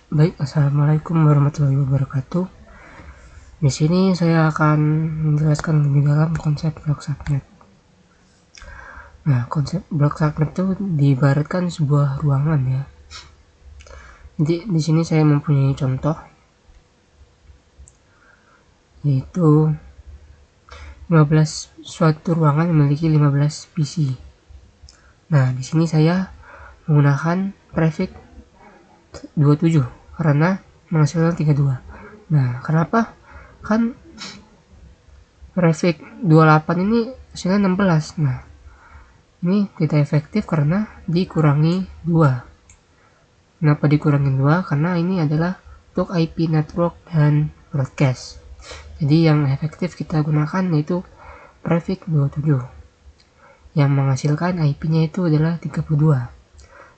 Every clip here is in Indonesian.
Baik, assalamualaikum warahmatullahi wabarakatuh. Di sini saya akan menjelaskan lebih dalam konsep blok subnet. Nah, konsep blok subnet itu diibaratkan sebuah ruangan ya. Jadi di sini saya mempunyai contoh, yaitu 15 suatu ruangan memiliki 15 PC. Nah, di sini saya menggunakan prefix 27 karena menghasilkan 32. Nah, kenapa? Kan prefix 28 ini hasilnya 16. Nah, ini tidak efektif karena dikurangi 2. Kenapa dikurangi 2? Karena ini adalah untuk IP network dan broadcast. Jadi yang efektif kita gunakan yaitu prefix 27 yang menghasilkan IP-nya itu adalah 32.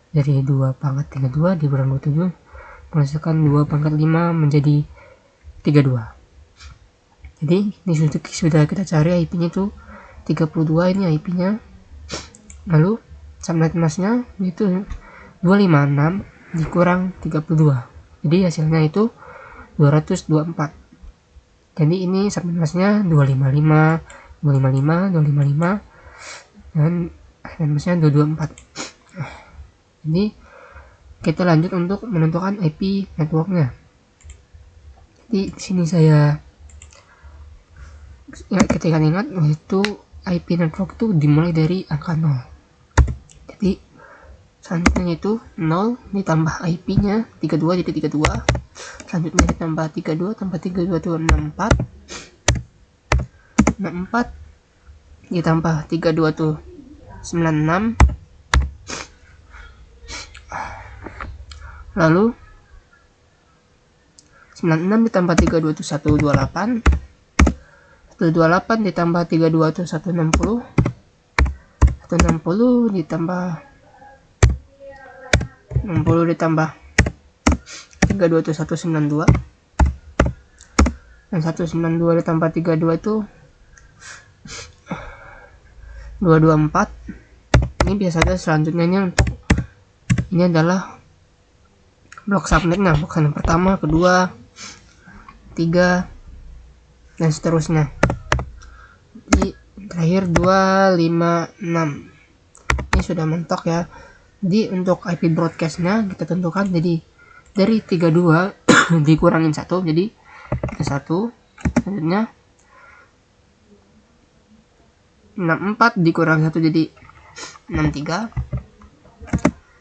Dari 2 pangkat 32 dikurang 27 menghasilkan 2 pangkat 5 menjadi 32. Jadi ini sudah kita cari IP-nya itu 32, ini IP-nya. Lalu subnet masknya itu 256 dikurang 32. Jadi hasilnya itu 224. Jadi ini subnet masknya 255, 255, 255 dan subnet masknya 224. Jadi kita lanjut untuk menentukan IP networknya. Jadi di sini saya ketika ingat itu IP network itu dimulai dari angka 0. Jadi selanjutnya itu 0 ditambah IP-nya 32 jadi 32. Selanjutnya ditambah 32 tambah 32 itu 64. 64 ditambah 32 itu 96. Lalu 96 ditambah 32 itu 128. 128 ditambah 32 itu 160. 160 ditambah 60 ditambah 32 itu 192. Dan 192 ditambah 32 itu 224. Ini biasanya selanjutnya untuk ini adalah blok subnetnya, blok subnet pertama, kedua, 3 dan seterusnya. Jadi terakhir 256. Ini sudah mentok ya. Jadi untuk IP broadcastnya kita tentukan jadi dari 32 dikurangin 1 jadi 1. Selanjutnya 64 dikurang 1 jadi 63.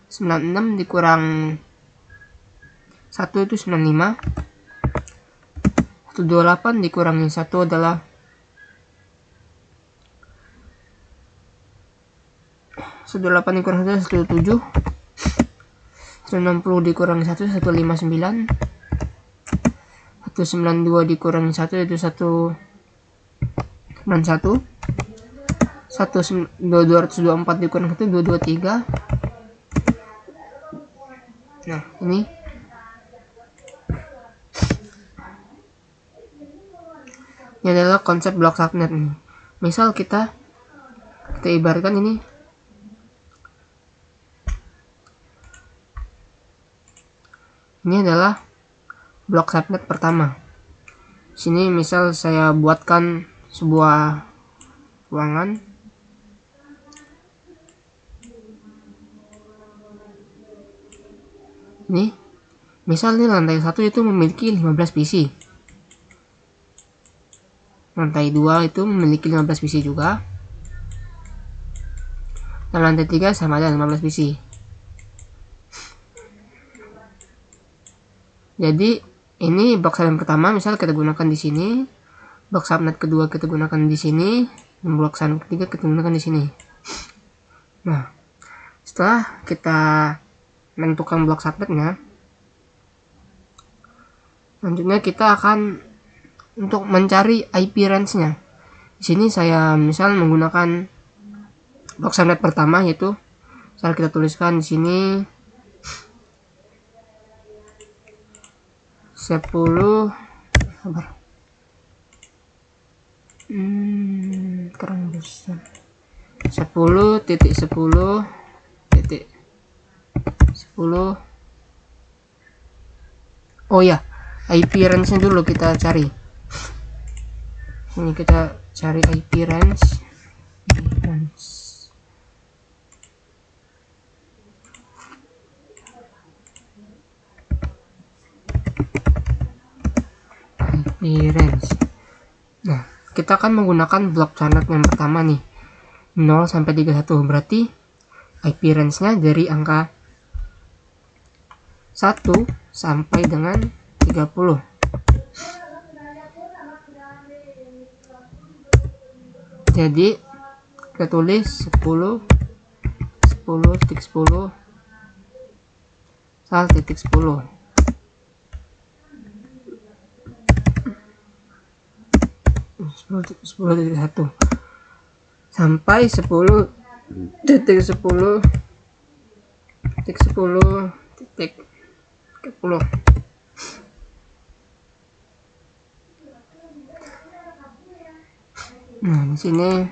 96 dikurang 1 itu 95. 128 dikurangi 1 adalah 128 dikurang 1 17. 160 dikurangi 1 159. 192 dikurangi 1 itu 191. 224 dikurang 1 223. Nah, ini adalah konsep blok subnet nih. Misal kita ibaratkan ini adalah blok subnet pertama. Sini misal saya buatkan sebuah ruangan. Ini misal ini lantai 1 itu memiliki 15 PC. Lantai 2 itu memiliki 15 PC juga. Dan lantai 3 sama ada 15 PC. Jadi ini blok subnet pertama misal kita gunakan di sini. Blok subnet kedua kita gunakan di sini. Dan blok subnet ketiga kita gunakan di sini. Nah, setelah kita menentukan blok subnetnya, selanjutnya kita akan untuk mencari IP range-nya. Di sini saya misal menggunakan blok subnet pertama yaitu misal kita tuliskan di sini 10 kurang besar 10.10.10 Oh ya, IP range nya dulu kita cari. Ini kita cari IP range. IP range. Nah, kita akan menggunakan blok channel yang pertama nih, 0 sampai 31. Berarti IP range-nya dari angka 1 sampai dengan 30. Jadi kita tulis 10 titik 10 titik 10. 10.1 sampai 10 titik 10 titik 10 titik 30. Nah, di sini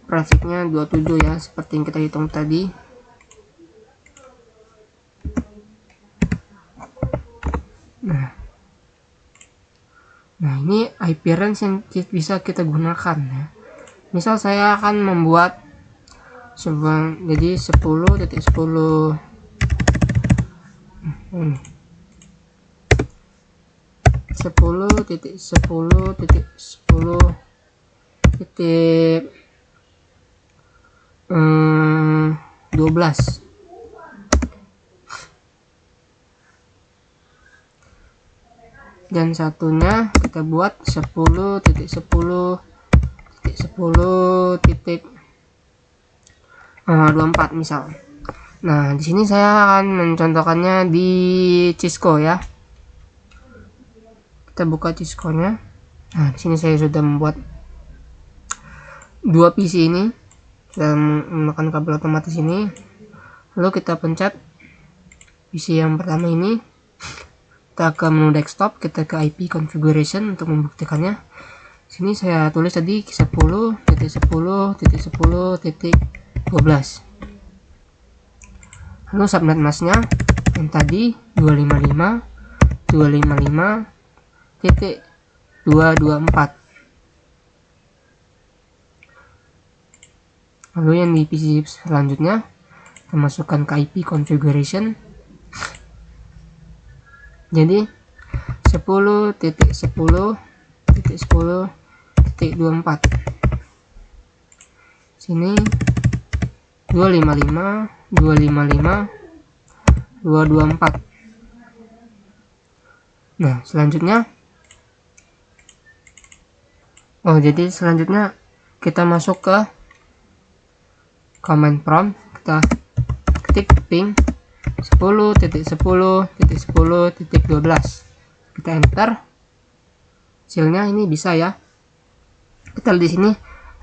grafiknya 27 ya, seperti yang kita hitung tadi. Nah, ini IP range yang bisa kita gunakan ya. Misal saya akan membuat sebuah, jadi 10.10 10.10 titik 10 titik 12. Dan satunya kita buat 10.10 titik 10 titik 24 misal. Nah, di sini saya akan mencontohkannya di Cisco ya. Kita buka Cisco-nya. Nah, di sini saya sudah membuat dua PC ini, sudah menggunakan kabel otomatis ini. Lalu kita pencet PC yang pertama ini, kita ke menu desktop, kita ke IP configuration untuk membuktikannya. Sini saya tulis tadi 10.10.10.12. Lalu subnet masknya yang tadi 255.224. Lalu yang di PC selanjutnya kita masukkan ke IP configuration. Jadi 10.10.10.24. Sini 255.224. Nah, selanjutnya jadi selanjutnya kita masuk ke command prompt, kita ketik ping 10.10.10.12. kita enter. Hasilnya ini bisa ya. Kita lihat di sini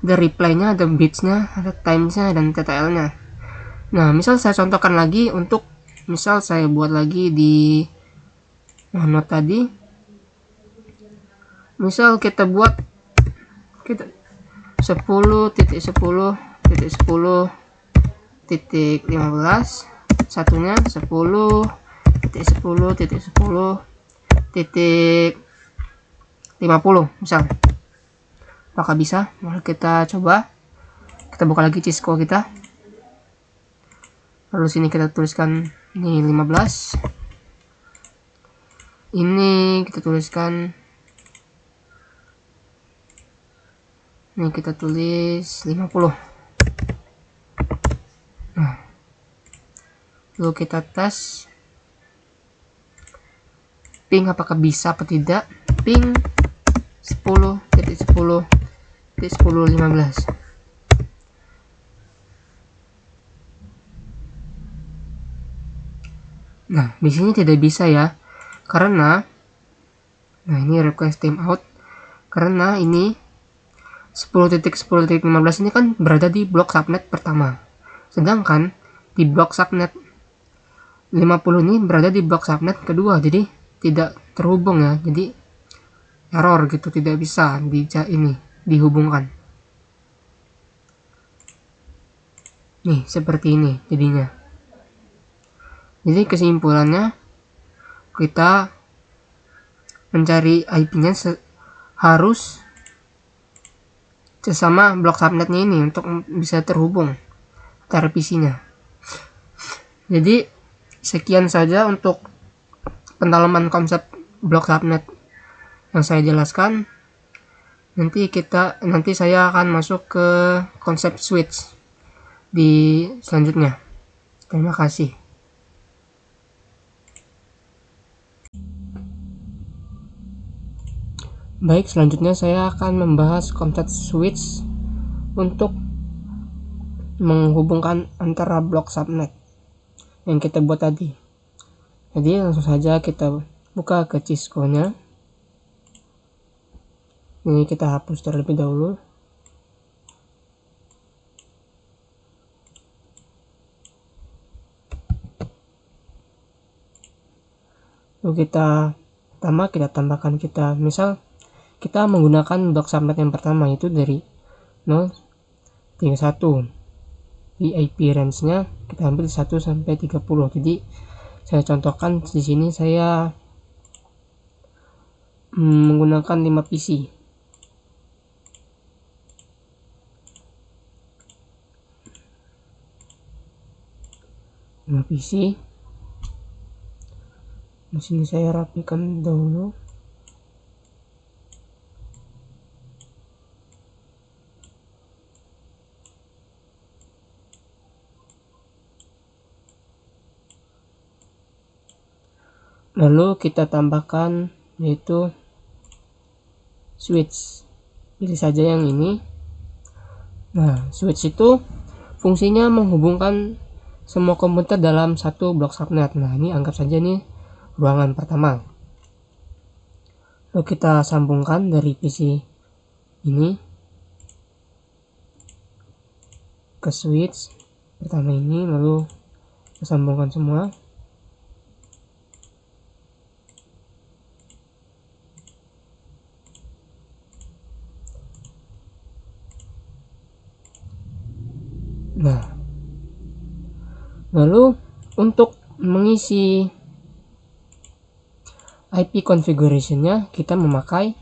ada reply-nya, ada bits-nya, ada times-nya, dan TTL-nya. Nah, misal saya contohkan lagi untuk misal saya buat lagi di note tadi. Misal kita buat 10.10.10.15, satunya 10.10.10.50 misal. Apakah bisa? Mari kita coba. Kita buka lagi Cisco kita. Lalu sini kita tuliskan ini 15. Ini kita tuliskan, ini kita tulis 50. Nah, lalu kita tes ping apakah bisa atau tidak. Ping 10.10.10.15. Nah, di sini tidak bisa ya, karena ini request timeout, karena ini 10.10.15 ini kan berada di blok subnet pertama, sedangkan di blok subnet 50 ini berada di blok subnet kedua, jadi tidak terhubung ya, jadi error gitu, tidak bisa dihubungkan. Nih seperti ini jadinya. Jadi kesimpulannya, kita mencari IP-nya harus sesama blok subnetnya ini untuk bisa terhubung antara PC-nya. Jadi sekian saja untuk pendalaman konsep blok subnet yang saya jelaskan. Nanti saya akan masuk ke konsep switch di selanjutnya. Terima kasih. Baik, selanjutnya saya akan membahas konsep switch untuk menghubungkan antara blok subnet yang kita buat tadi. Jadi langsung saja kita buka ke Cisco-nya. Ini kita hapus terlebih dahulu. Lalu kita tambahkan misal kita menggunakan blok subnet yang pertama itu dari 031. Di IP range-nya kita ambil 1 sampai 30. Jadi saya contohkan di sini saya menggunakan 5 PC. Di sini saya rapikan dahulu. Lalu kita tambahkan yaitu switch. Pilih saja yang ini. Nah, switch itu fungsinya menghubungkan semua komputer dalam satu blok subnet. Nah, ini anggap saja nih ruangan pertama. Lalu kita sambungkan dari PC ini ke switch pertama ini, lalu kita sambungkan semua. Nah, lalu untuk mengisi IP configuration-nya kita memakai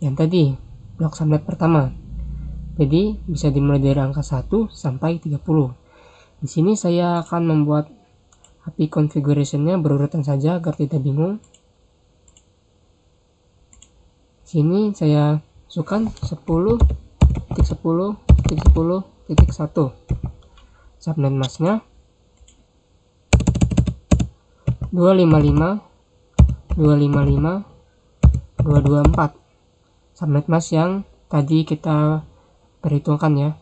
yang tadi blok subnet pertama. Jadi bisa dimulai dari angka 1 sampai 30. Di sini saya akan membuat IP configuration-nya berurutan saja agar tidak bingung. Sini saya masukkan 10.10.10.1. Subnet mask-nya 255.255.224. Subnet mask yang tadi kita perhitungkan ya.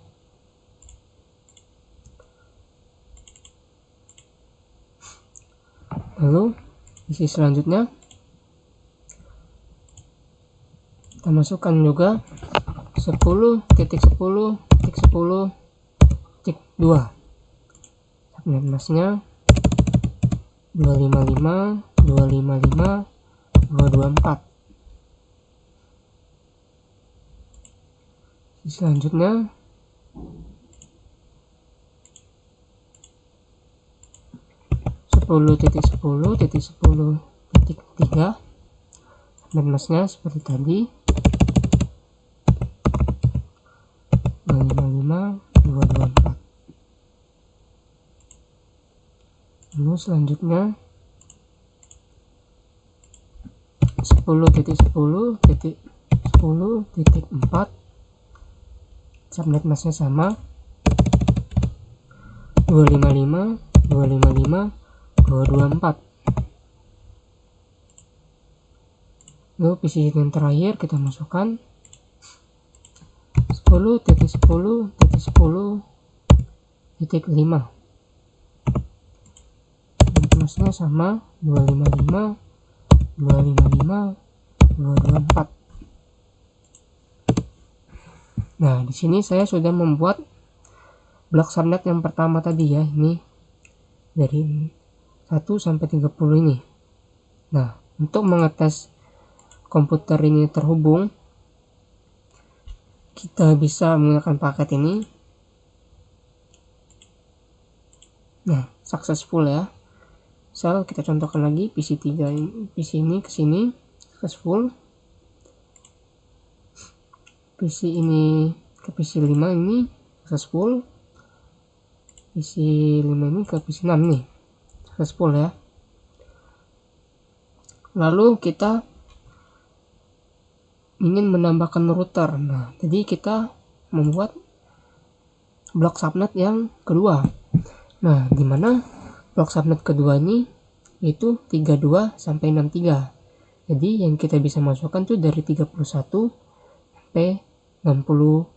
Lalu isi selanjutnya kita masukkan juga 10.10.10.2. Subnet masknya 255.255.224. Selanjutnya (10.10.10.3) subnet masknya seperti tadi 255.224. Lalu selanjutnya 10.10.10.4 subnet masknya sama 255.255.224. Lalu PC yang terakhir kita masukkan 10.10.10.5. masknya sama 255.255.224. Nah, di sini saya sudah membuat blok subnet yang pertama tadi ya, ini dari 1 sampai 30 ini. Nah, untuk mengetes komputer ini terhubung, kita bisa menggunakan paket ini. Nah, successful ya. Misal kita contohkan lagi PC 3 PC ini ke sini. successful. PC ini ke PC 5 ini successful. PC 5 ini ke PC 6 nih successful ya. Lalu kita ingin menambahkan router. Nah, jadi kita membuat blok subnet yang kedua. Nah, dimana blok subnet kedua ini itu 32 sampai 63. Jadi yang kita bisa masukkan tuh dari 31 sampai 62.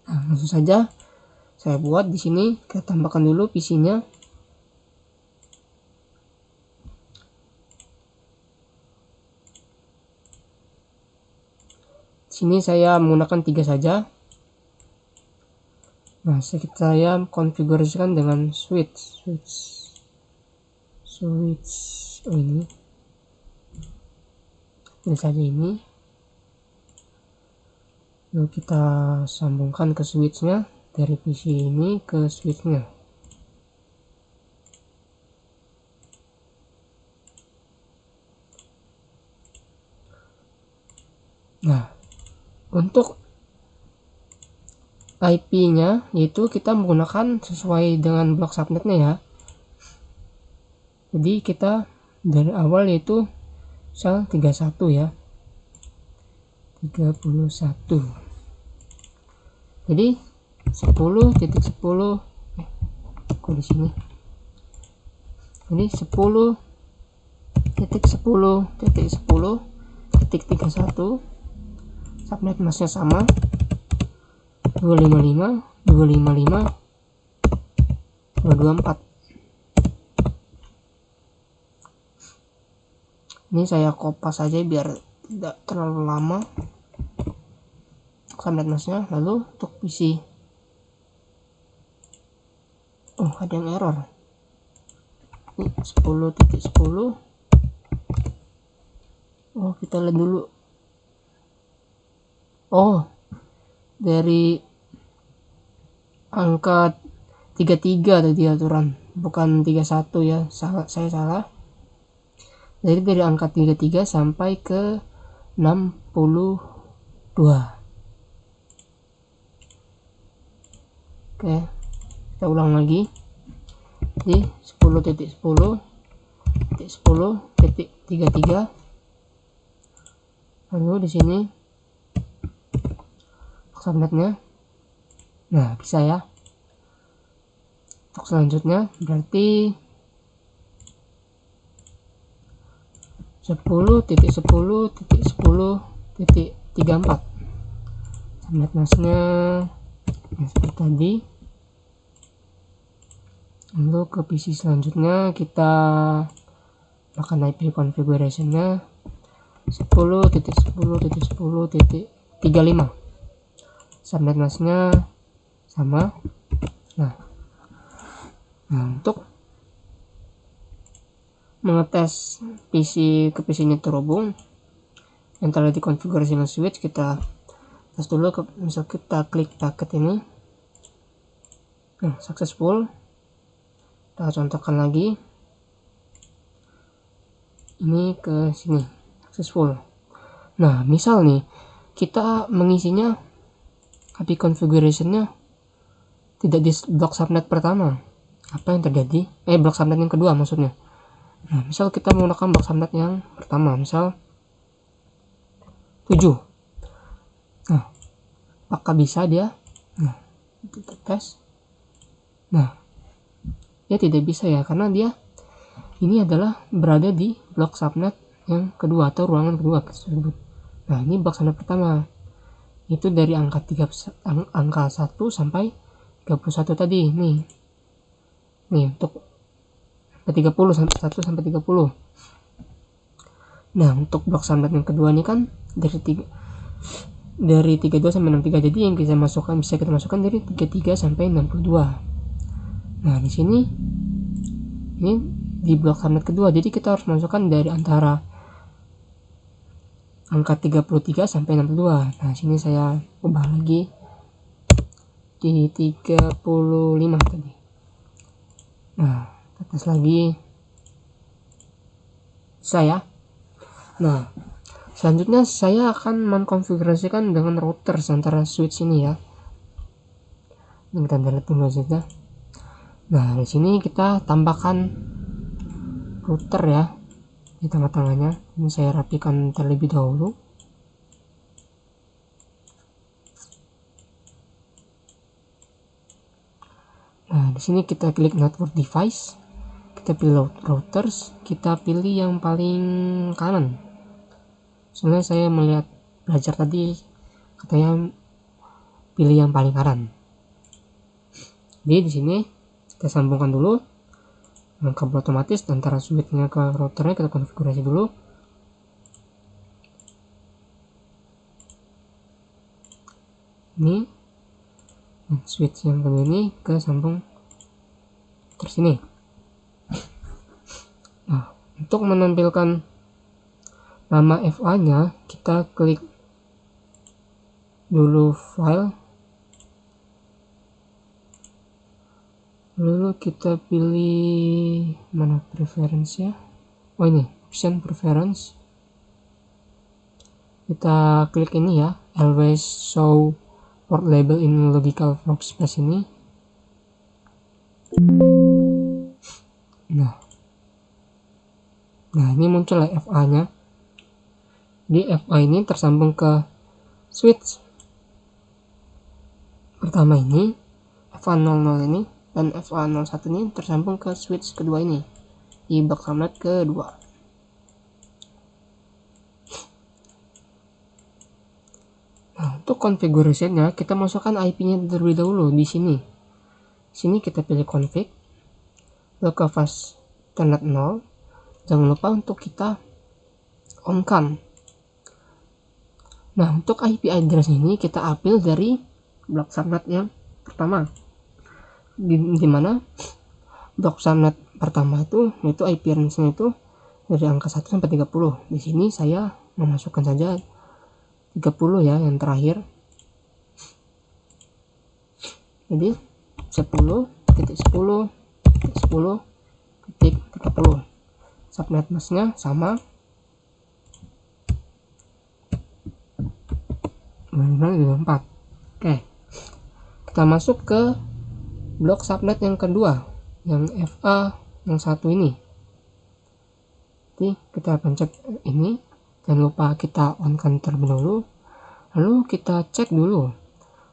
Nah, langsung saja saya buat di sini. Kita tambahkan dulu PC-nya. Sini saya menggunakan 3 saja. Nah, saya konfigurasikan dengan switch. Oh, ini saja ini. Lalu kita sambungkan ke switchnya dari PC ini ke switchnya. Nah, untuk IP-nya yaitu kita menggunakan sesuai dengan blok subnetnya ya. Jadi kita dari awal yaitu sel 31 ya. 31. Jadi 10.10 kok di sini. Jadi 10.10.10.31 subnet masnya sama 255 255 224. Ini saya kopas saja biar tidak terlalu lama subnet masnya. Lalu untuk PC, oh ada yang error. Ini 10.10. Oh, kita lihat dulu. Oh, dari angka 33 tadi aturan, bukan 31 ya. Saya salah. Jadi dari angka 33 sampai ke 62. Oke, kita ulang lagi. Jadi 10.10.10.33. Lalu di sini subnetnya. Nah, bisa ya. Untuk selanjutnya berarti 10.10.10.34 subnet masnya ya, seperti tadi. Lalu ke PC selanjutnya kita akan IP configuration-nya 10.10.10.35. subnet masnya sama. Nah, untuk mengetes PC ke PC ini terhubung yang telah dikonfigurasi dengan switch, kita tes dulu misal kita klik paket ini. Nah, successful. Kita contohkan lagi. Ini ke sini successful. Nah, misal nih kita mengisinya IP configuration-nya tidak di blok subnet pertama, apa yang terjadi? Blok subnet yang kedua maksudnya. Nah, misal kita menggunakan blok subnet yang pertama, misal 7. Nah, apakah bisa dia? Nah, kita tes. Nah, dia tidak bisa ya, karena dia ini adalah berada di blok subnet yang kedua atau ruangan kedua tersebut. Nah, ini blok subnet pertama. Itu dari angka 1 sampai 31 tadi. Nih untuk 30 sampai 1 sampai 30. Nah, untuk blok subnet yang kedua ini kan dari 32 sampai 63. Jadi yang bisa kita masukkan dari 33 sampai 62. Nah, di sini ini di blok subnet kedua. Jadi kita harus masukkan dari antara angka 33 sampai 62. Nah, sini saya ubah lagi di 35 tadi. Nah, kita tes lagi. Saya Nah, selanjutnya saya akan mengkonfigurasikan dengan routers antara switch ini ya. Ini kita delete dulu saja. Nah, di sini kita tambahkan router ya di tengah-tengahnya. Ini saya rapikan terlebih dahulu. Nah, di sini kita klik network device, kita pilih routers, kita pilih yang paling kanan. Sebenarnya saya belajar tadi katanya pilih yang paling kanan. Jadi di sini kita sambungkan dulu dengan kabel otomatis antara switchnya ke routernya, kita konfigurasi dulu. Ini switch yang kedua ini ke sambung tersini. Nah, untuk menampilkan nama FA nya kita klik dulu file, lalu kita pilih mana preference ya, oh ini option preference, kita klik ini ya, always show port label in logical workspace ini. Nah ini muncul ya FA nya. Di FA ini tersambung ke switch pertama ini, FA00 ini, dan FA01 ini tersambung ke switch kedua ini di box subnet kedua. Nah, untuk konfigurasinya kita masukkan IP-nya terlebih dahulu di sini. Sini kita pilih config, localhost telnet 0. Jangan lupa untuk kita on-kan. Nah, untuk IP address ini kita ambil dari blok subnet yang pertama. Di mana blok subnet pertama itu IP range-nya itu dari angka 1 sampai 30. Di sini saya memasukkan saja 30 ya yang terakhir. Jadi 10.10.10.30. Subnet masknya sama 4. Oke, kita masuk ke blok subnet yang kedua, yang FA yang satu ini. Jadi kita pencet ini, jangan lupa kita on-kan terlebih dahulu, lalu kita cek dulu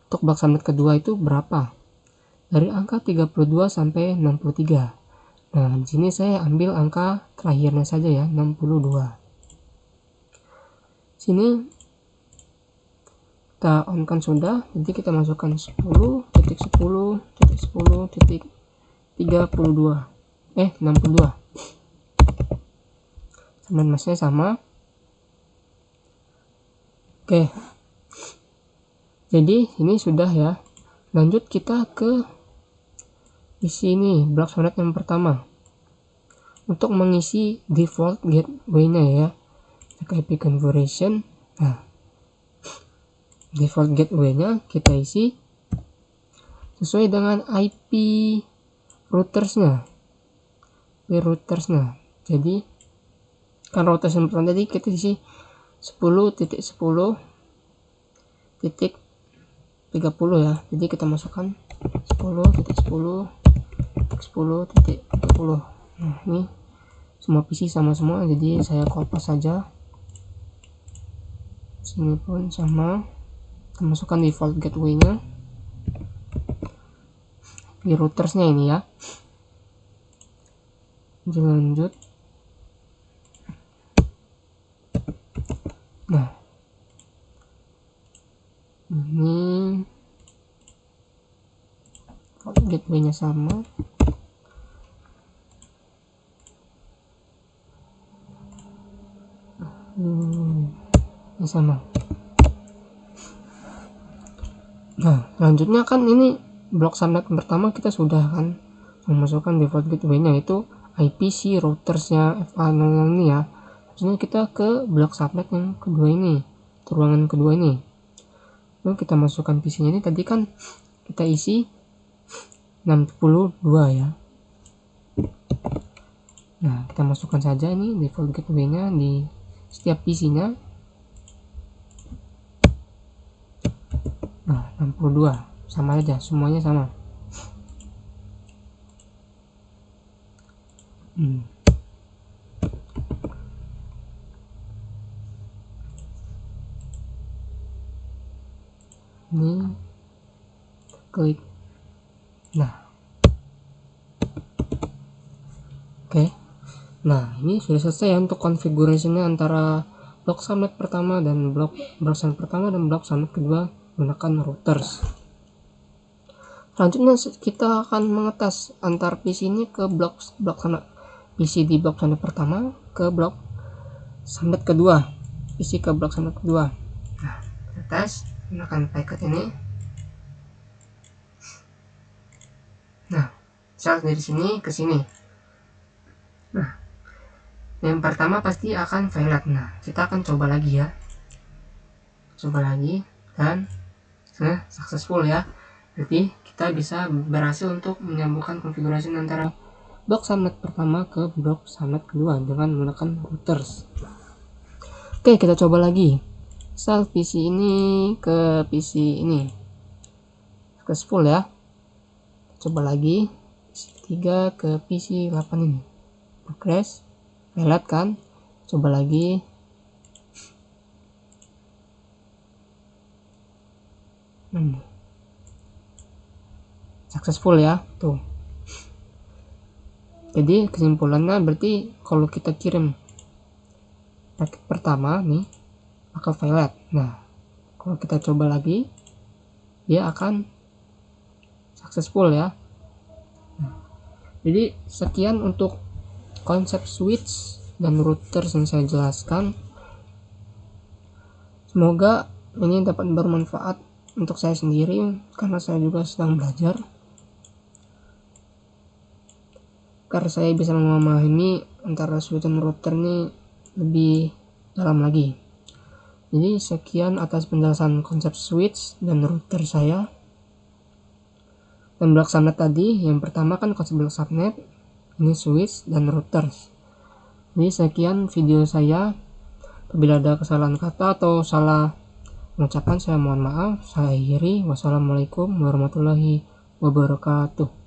untuk blok subnet kedua itu berapa, dari angka 32 sampai 63. Nah, di sini saya ambil angka terakhirnya saja ya, 62. Sini kita on kan sudah, jadi kita masukkan 10.10.10.32 62. Subnet masknya sama. Oke, jadi ini sudah ya. Lanjut kita ke isi ini blok subnet yang pertama. Untuk mengisi default gateway-nya ya, IP configuration. Nah, default gateway-nya kita isi sesuai dengan IP routersnya. Jadi kan routers yang pertama tadi kita isi 10.10.30 ya. Jadi kita masukkan 10.10.10.30. Nah, ini semua PC sama semua, jadi saya copy saja. Sini pun sama. Kita masukkan default gateway-nya di routersnya ini ya. Lanjut. Nah, ini gateway-nya sama. Ini sama. Nah, selanjutnya kan ini blok subnet pertama kita sudah kan memasukkan default gateway-nya, itu IP si routersnya FA00 ini ya. Selanjutnya kita ke blok subnet yang kedua ini, ruangan kedua ini. Lalu kita masukkan PC-nya ini, tadi kan kita isi 62 ya. Nah, kita masukkan saja ini default gateway-nya di setiap PC-nya. Nah, 62 sama aja, semuanya sama. Ini klik. Nah, oke. Nah, ini sudah selesai untuk konfigurasinya antara blok subnet pertama dan blok subnet pertama dan blok subnet kedua menggunakan routers. Selanjutnya kita akan mengetes antar PC ini ke blok subnet PC di blok subnet pertama ke blok subnet kedua, PC ke blok subnet kedua. Nah, kita tes menggunakan packet ini. Nah, misal dari sini ke sini. Nah, yang pertama pasti akan failat. Nah, kita akan coba lagi ya. Coba lagi dan successful ya. Berarti kita bisa berhasil untuk menyambungkan konfigurasi antara blok subnet pertama ke blok subnet kedua dengan menggunakan routers. Oke, kita coba lagi. Misal PC ini ke PC ini. Successful ya. Coba lagi. PC 3 ke PC 8 ini. Progress. Failat kan? Coba lagi. Successful ya, tuh. Jadi kesimpulannya berarti kalau kita kirim paket pertama nih bakal failat. Nah, kalau kita coba lagi dia akan successful ya. Nah, jadi sekian untuk konsep switch dan router yang saya jelaskan. Semoga ini dapat bermanfaat untuk saya sendiri karena saya juga sedang belajar, agar saya bisa memahami antara switch dan router ini lebih dalam lagi. Jadi sekian atas penjelasan konsep switch dan router saya. Dan blok subnet tadi, yang pertama kan konsep blok subnet, ini switch dan routers. Jadi sekian video saya. Apabila ada kesalahan kata atau salah pengucapan saya mohon maaf. Saya akhiri. Wassalamualaikum warahmatullahi wabarakatuh.